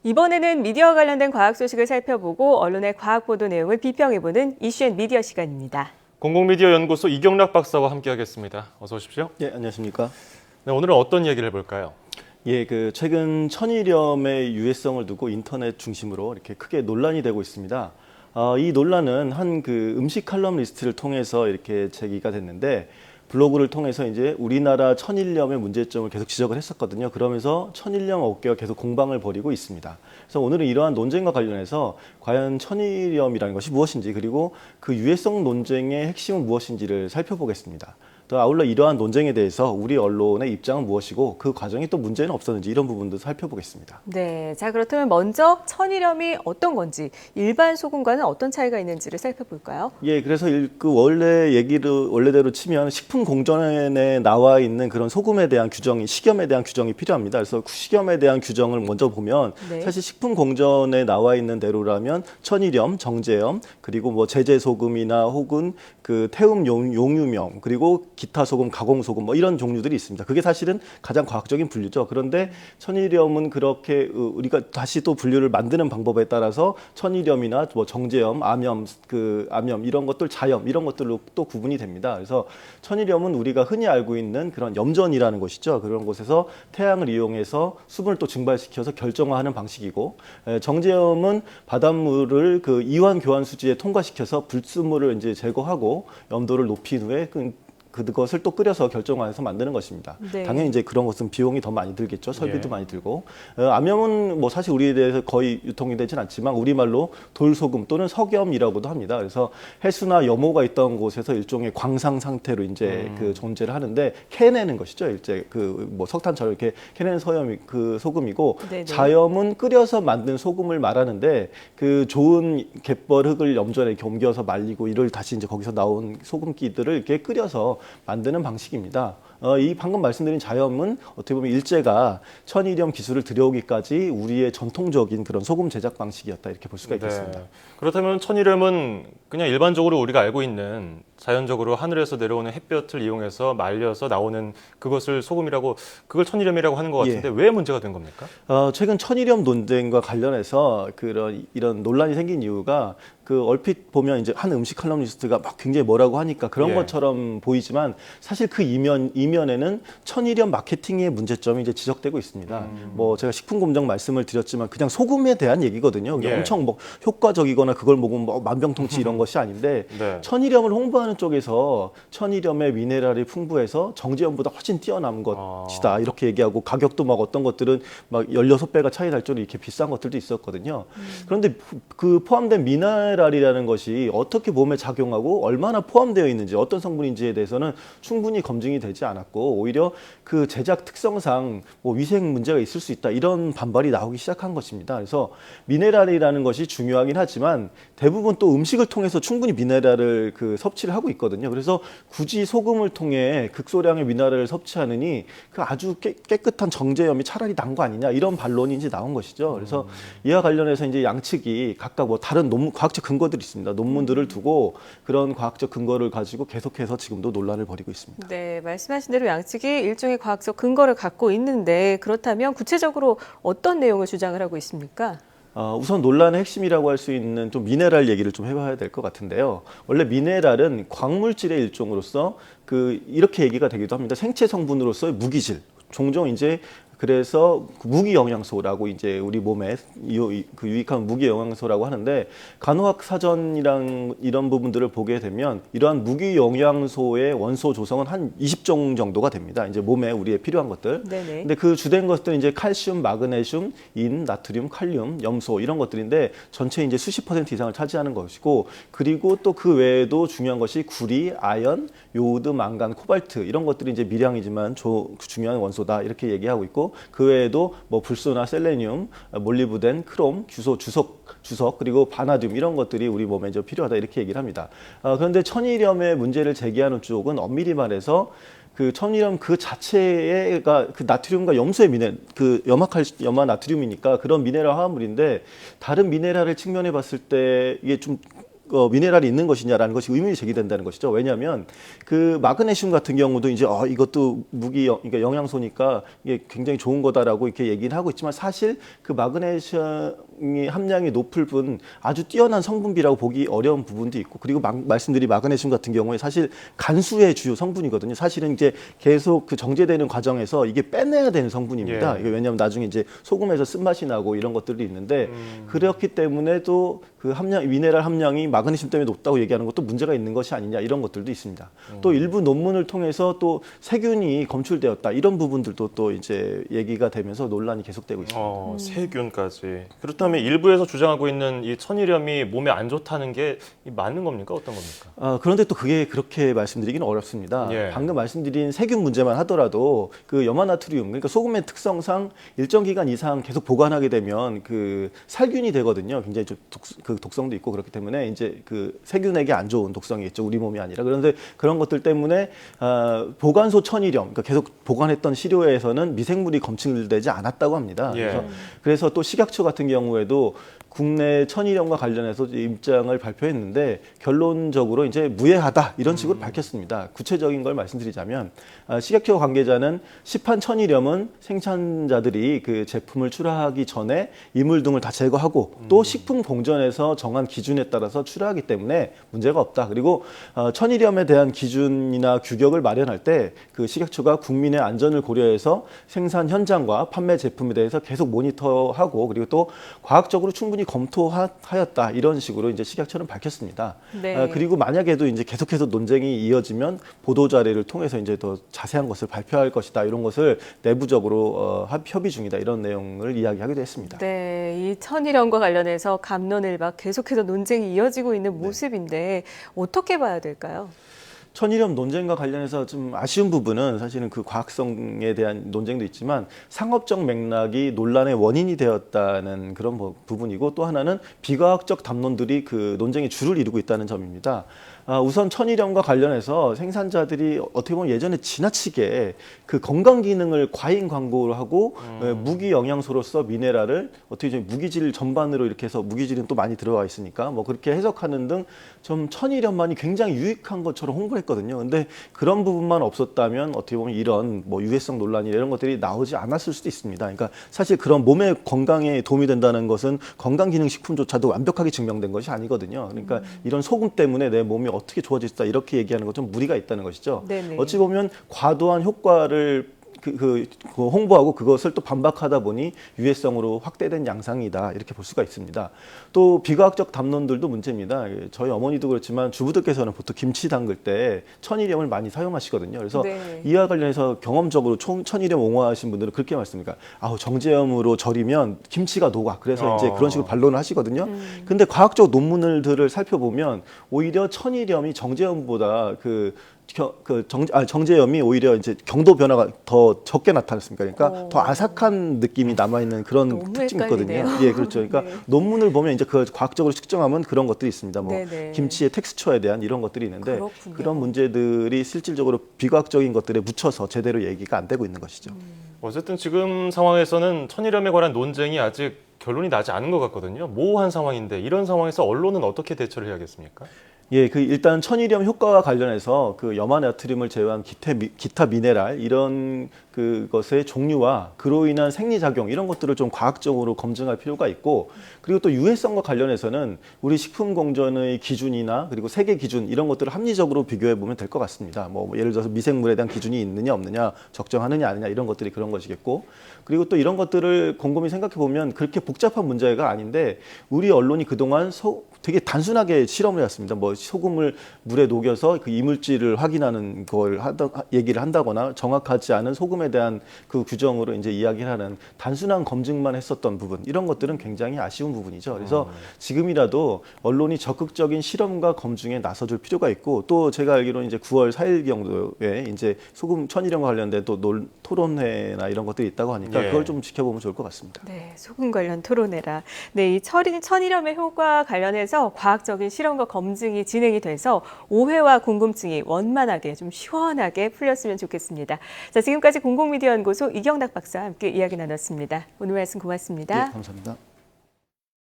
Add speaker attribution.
Speaker 1: 이번에는 미디어와 관련된 과학 소식을 살펴보고 언론의 과학 보도 내용을 비평해보는 이슈앤미디어 시간입니다.
Speaker 2: 공공미디어 연구소 이경락 박사와 함께하겠습니다. 어서 오십시오.
Speaker 3: 네, 안녕하십니까.
Speaker 2: 네, 오늘은 어떤 얘기를 해볼까요?
Speaker 3: 예, 최근 천일염의 유해성을 두고 인터넷 중심으로 이렇게 크게 논란이 되고 있습니다. 이 논란은 한 음식 칼럼니스트를 통해서 이렇게 제기가 됐는데, 블로그를 통해서 이제 우리나라 천일염의 문제점을 계속 지적을 했었거든요. 그러면서 천일염 업계가 계속 공방을 벌이고 있습니다. 그래서 오늘은 이러한 논쟁과 관련해서 과연 천일염이라는 것이 무엇인지, 그리고 그 유해성 논쟁의 핵심은 무엇인지를 살펴보겠습니다. 또 아울러 이러한 논쟁에 대해서 우리 언론의 입장은 무엇이고 그 과정에 또 문제는 없었는지 이런 부분도 살펴보겠습니다.
Speaker 1: 네, 자 그렇다면 먼저 천일염이 어떤 건지 일반 소금과는 어떤 차이가 있는지를 살펴볼까요?
Speaker 3: 예, 그래서 원래대로 치면 식품공정에 나와 있는 그런 소금에 대한 규정이, 식염에 대한 규정이 필요합니다. 그래서 식염에 대한 규정을 먼저 보면
Speaker 1: 네.
Speaker 3: 사실 식품공정에 나와 있는 대로라면 천일염, 정제염, 그리고 뭐 제제소금이나 혹은 태움 용유명, 그리고 기타 소금, 가공 소금 뭐 이런 종류들이 있습니다. 그게 사실은 가장 과학적인 분류죠. 그런데 천일염은 그렇게 우리가 다시 또 분류를 만드는 방법에 따라서 천일염이나 뭐 정제염, 암염, 암염 이런 것들, 자염 이런 것들로 또 구분이 됩니다. 그래서 천일염은 우리가 흔히 알고 있는 그런 염전이라는 것이죠. 그런 곳에서 태양을 이용해서 수분을 또 증발시켜서 결정화하는 방식이고, 정제염은 바닷물을 이완 교환 수지에 통과시켜서 불순물을 이제 제거하고 염도를 높인 후에 그것을 또 끓여서 결정화해서 만드는 것입니다.
Speaker 1: 네.
Speaker 3: 당연히 이제 그런 것은 비용이 더 많이 들겠죠. 설비도 많이 들고. 암염은 뭐 사실 우리에 대해서 거의 유통이 되진 않지만 우리말로 돌소금 또는 석염이라고도 합니다. 그래서 해수나 염호가 있던 곳에서 일종의 광상 상태로 이제 존재를 하는데 캐내는 것이죠. 이제 뭐 석탄처럼 이렇게 캐내는 소금이고,
Speaker 1: 네네.
Speaker 3: 자염은 끓여서 만든 소금을 말하는데 좋은 갯벌 흙을 염전에 이렇게 옮겨서 말리고 이를 다시 이제 거기서 나온 소금기들을 이렇게 끓여서 만드는 방식입니다. 이 방금 말씀드린 자염은 어떻게 보면 일제가 천일염 기술을 들여오기까지 우리의 전통적인 그런 소금 제작 방식이었다 이렇게 볼 수가 있겠습니다.
Speaker 2: 네. 그렇다면 천일염은 그냥 일반적으로 우리가 알고 있는 자연적으로 하늘에서 내려오는 햇볕을 이용해서 말려서 나오는 그것을 소금이라고, 그걸 천일염이라고 하는 것 같은데 왜 문제가 된 겁니까?
Speaker 3: 최근 천일염 논쟁과 관련해서 이런 논란이 생긴 이유가 얼핏 보면 이제 한 음식 칼럼니스트가 막 굉장히 뭐라고 하니까 그런 것처럼 보이지만 사실 이면에는 천일염 마케팅의 문제점이 이제 지적되고 있습니다. 뭐 제가 식품공정 말씀을 드렸지만 그냥 소금에 대한 얘기거든요. 엄청 뭐 효과적이거나 그걸 먹으면 뭐 만병통치 이런 것이 아닌데 네. 천일염을 홍보하는 쪽에서 천일염의 미네랄이 풍부해서 정제염보다 훨씬 뛰어난 것이다 이렇게 얘기하고, 가격도 막 어떤 것들은 막 16배가 차이 날 정도로 이렇게 비싼 것들도 있었거든요. 그런데 포함된 미네랄이라는 것이 어떻게 몸에 작용하고 얼마나 포함되어 있는지, 어떤 성분인지에 대해서는 충분히 검증이 되지 않았고, 오히려 제작 특성상 뭐 위생 문제가 있을 수 있다 이런 반발이 나오기 시작한 것입니다. 그래서 미네랄이라는 것이 중요하긴 하지만 대부분 또 음식을 통해서 충분히 미네랄을 섭취를 하고 있거든요. 그래서 굳이 소금을 통해 극소량의 미네랄을 섭취하느니 아주 깨끗한 정제염이 차라리 난 거 아니냐 이런 반론이 이제 나온 것이죠. 그래서 이와 관련해서 이제 양측이 각각 뭐 다른 과학적 근거들이 있습니다. 논문들을 두고 그런 과학적 근거를 가지고 계속해서 지금도 논란을 벌이고 있습니다.
Speaker 1: 네, 말씀하신 대로 양측이 일종의 과학적 근거를 갖고 있는데, 그렇다면 구체적으로 어떤 내용을 주장을 하고 있습니까?
Speaker 3: 우선 논란의 핵심이라고 할 수 있는 좀 미네랄 얘기를 좀 해봐야 될 것 같은데요. 원래 미네랄은 광물질의 일종으로서 이렇게 얘기가 되기도 합니다. 생체 성분으로서의 무기질. 종종 이제 그래서 무기 영양소라고 이제 우리 몸에 유익한 무기 영양소라고 하는데, 간호학 사전이랑 이런 부분들을 보게 되면 이러한 무기 영양소의 원소 조성은 한 20종 정도가 됩니다. 이제 몸에 우리에 필요한 것들.
Speaker 1: 네네.
Speaker 3: 근데 그 주된 것들은 이제 칼슘, 마그네슘, 인, 나트륨, 칼륨, 염소 이런 것들인데 전체 이제 수십 % 이상을 차지하는 것이고, 그리고 또 그 외에도 중요한 것이 구리, 아연, 요오드, 망간, 코발트 이런 것들이 이제 미량이지만 중요한 원소다 이렇게 얘기하고 있고, 그 외에도 뭐 불소나 셀레늄, 몰리브덴, 크롬, 규소, 주석 그리고 바나듐 이런 것들이 우리 몸에 좀 필요하다 이렇게 얘기를 합니다. 그런데 천일염의 문제를 제기하는 쪽은 엄밀히 말해서 천일염 자체가 나트륨과 염소의 염화 나트륨이니까 그런 미네랄 화합물인데, 다른 미네랄을 측면에 봤을 때 이게 좀 미네랄이 있는 것이냐라는 것이 의문이 제기된다는 것이죠. 왜냐하면 그 마그네슘 같은 경우도 이제 이것도 그러니까 영양소니까 이게 굉장히 좋은 거다라고 이렇게 얘기를 하고 있지만 사실 그 마그네슘이 함량이 높을 뿐 아주 뛰어난 성분비라고 보기 어려운 부분도 있고 그리고 말씀드린 마그네슘 같은 경우에 사실 간수의 주요 성분이거든요. 사실은 이제 계속 그 정제되는 과정에서 이게 빼내야 되는 성분입니다.
Speaker 2: 예.
Speaker 3: 이게 왜냐하면 나중에 이제 소금에서 쓴맛이 나고 이런 것들이 있는데 그렇기 때문에 또 그 미네랄 함량이 마그네슘 때문에 높다고 얘기하는 것도 문제가 있는 것이 아니냐 이런 것들도 있습니다. 또 일부 논문을 통해서 또 세균이 검출되었다 이런 부분들도 또 이제 얘기가 되면서 논란이 계속되고 있습니다.
Speaker 2: 세균까지. 그렇다면 일부에서 주장하고 있는 이 천일염이 몸에 안 좋다는 게 맞는 겁니까? 어떤 겁니까?
Speaker 3: 그런데 또 그게 그렇게 말씀드리기는 어렵습니다.
Speaker 2: 예.
Speaker 3: 방금 말씀드린 세균 문제만 하더라도 그 염화나트륨, 그러니까 소금의 특성상 일정 기간 이상 계속 보관하게 되면 그 살균이 되거든요. 굉장히 좀 그 독성도 있고 그렇기 때문에 이제 그 세균에게 안 좋은 독성이겠죠. 우리 몸이 아니라. 그런데 그런 것들 때문에 보관소 천일염, 그러니까 계속 보관했던 시료에서는 미생물이 검출되지 않았다고 합니다.
Speaker 2: 예.
Speaker 3: 그래서 또 식약처 같은 경우에도 국내 천일염과 관련해서 입장을 발표했는데 결론적으로 이제 무해하다 이런 식으로 밝혔습니다. 구체적인 걸 말씀드리자면 식약처 관계자는 시판 천일염은 생산자들이 그 제품을 출하하기 전에 이물 등을 다 제거하고 또 식품 공전에서 정한 기준에 따라서 출하하기 때문에 문제가 없다. 그리고 천일염에 대한 기준이나 규격을 마련할 때 그 식약처가 국민의 안전을 고려해서 생산 현장과 판매 제품에 대해서 계속 모니터하고 그리고 또 과학적으로 충분히 검토하였다 이런 식으로 이제 식약처는 밝혔습니다.
Speaker 1: 네.
Speaker 3: 그리고 만약에도 이제 계속해서 논쟁이 이어지면 보도 자료를 통해서 이제 더 자세한 것을 발표할 것이다 이런 것을 내부적으로 협의 중이다 이런 내용을 이야기하기도 했습니다.
Speaker 1: 네, 이 천일염과 관련해서 갑론을박 계속해서 논쟁이 이어지고 있는 모습인데 어떻게 봐야 될까요?
Speaker 3: 천일염 논쟁과 관련해서 좀 아쉬운 부분은 사실은 그 과학성에 대한 논쟁도 있지만 상업적 맥락이 논란의 원인이 되었다는 그런 부분이고 또 하나는 비과학적 담론들이 그 논쟁의 주를 이루고 있다는 점입니다. 우선 천일염과 관련해서 생산자들이 어떻게 보면 예전에 지나치게 그 건강 기능을 과잉 광고를 하고 무기 영양소로서 미네랄을 어떻게 좀 무기질 전반으로 이렇게 해서 무기질은 또 많이 들어가 있으니까 뭐 그렇게 해석하는 등 좀 천일염만이 굉장히 유익한 것처럼 홍보했거든요. 근데 그런 부분만 없었다면 어떻게 보면 이런 뭐 유해성 논란이 이런 것들이 나오지 않았을 수도 있습니다. 그러니까 사실 그런 몸의 건강에 도움이 된다는 것은 건강기능식품조차도 완벽하게 증명된 것이 아니거든요. 그러니까 이런 소금 때문에 내 몸이 어떻게 좋아졌다 이렇게 얘기하는 건 좀 무리가 있다는 것이죠.
Speaker 1: 네네.
Speaker 3: 어찌 보면 과도한 효과를 홍보하고 그것을 또 반박하다 보니 유해성으로 확대된 양상이다 이렇게 볼 수가 있습니다. 또 비과학적 담론들도 문제입니다. 저희 어머니도 그렇지만 주부들께서는 보통 김치 담글 때 천일염을 많이 사용하시거든요. 그래서
Speaker 1: 네.
Speaker 3: 이와 관련해서 경험적으로 천일염 옹호하신 분들은 그렇게 말씀합니다. 정제염으로 절이면 김치가 녹아. 그래서 이제 그런 식으로 반론을 하시거든요. 근데 과학적 논문들을 살펴보면 오히려 천일염이 정제염보다 정제염이 오히려 이제 경도 변화가 더 적게 나타났습니까? 그러니까 더 아삭한 느낌이 남아있는 그런 특징이 있거든요.
Speaker 1: 헷갈리네요.
Speaker 3: 예, 그렇죠. 그러니까
Speaker 1: 네.
Speaker 3: 논문을 보면 이제 그 과학적으로 측정하면 그런 것들이 있습니다. 뭐
Speaker 1: 네네.
Speaker 3: 김치의 텍스처에 대한 이런 것들이 있는데
Speaker 1: 그렇군요.
Speaker 3: 그런 문제들이 실질적으로 비과학적인 것들에 묻혀서 제대로 얘기가 안 되고 있는 것이죠.
Speaker 2: 어쨌든 지금 상황에서는 천일염에 관한 논쟁이 아직 결론이 나지 않은 것 같거든요. 모호한 상황인데 이런 상황에서 언론은 어떻게 대처를 해야겠습니까?
Speaker 3: 예, 일단 천일염 효과와 관련해서 그 염화나트륨을 제외한 기타 미네랄 이런 그것의 종류와 그로 인한 생리작용 이런 것들을 좀 과학적으로 검증할 필요가 있고 그리고 또 유해성과 관련해서는 우리 식품공전의 기준이나 그리고 세계 기준 이런 것들을 합리적으로 비교해 보면 될 것 같습니다. 뭐 예를 들어서 미생물에 대한 기준이 있느냐 없느냐 적정하느냐 아니냐 이런 것들이 그런 것이겠고 그리고 또 이런 것들을 곰곰이 생각해 보면 그렇게 복잡한 문제가 아닌데 우리 언론이 그동안 되게 단순하게 실험을 해왔습니다. 뭐 소금을 물에 녹여서 그 이물질을 확인하는 걸 얘기를 한다거나 정확하지 않은 소금에 대한 그 규정으로 이제 이야기를 하는 단순한 검증만 했었던 부분 이런 것들은 굉장히 아쉬운 부분이죠. 그래서 지금이라도 언론이 적극적인 실험과 검증에 나서줄 필요가 있고 또 제가 알기로는 이제 9월 4일 정도에 이제 소금 천일염과 관련된 또 토론회나 이런 것들이 있다고 하니까 그걸 좀 지켜보면 좋을 것 같습니다.
Speaker 1: 네, 소금 관련 토론회라. 네, 이 천일염의 효과 관련해서 과학적인 실험과 검증이 진행이 돼서 오해와 궁금증이 원만하게 좀 시원하게 풀렸으면 좋겠습니다. 자, 지금까지 공공미디어 연구소 이경락 박사와 함께 이야기 나눴습니다. 오늘 말씀 고맙습니다.
Speaker 3: 네, 감사합니다.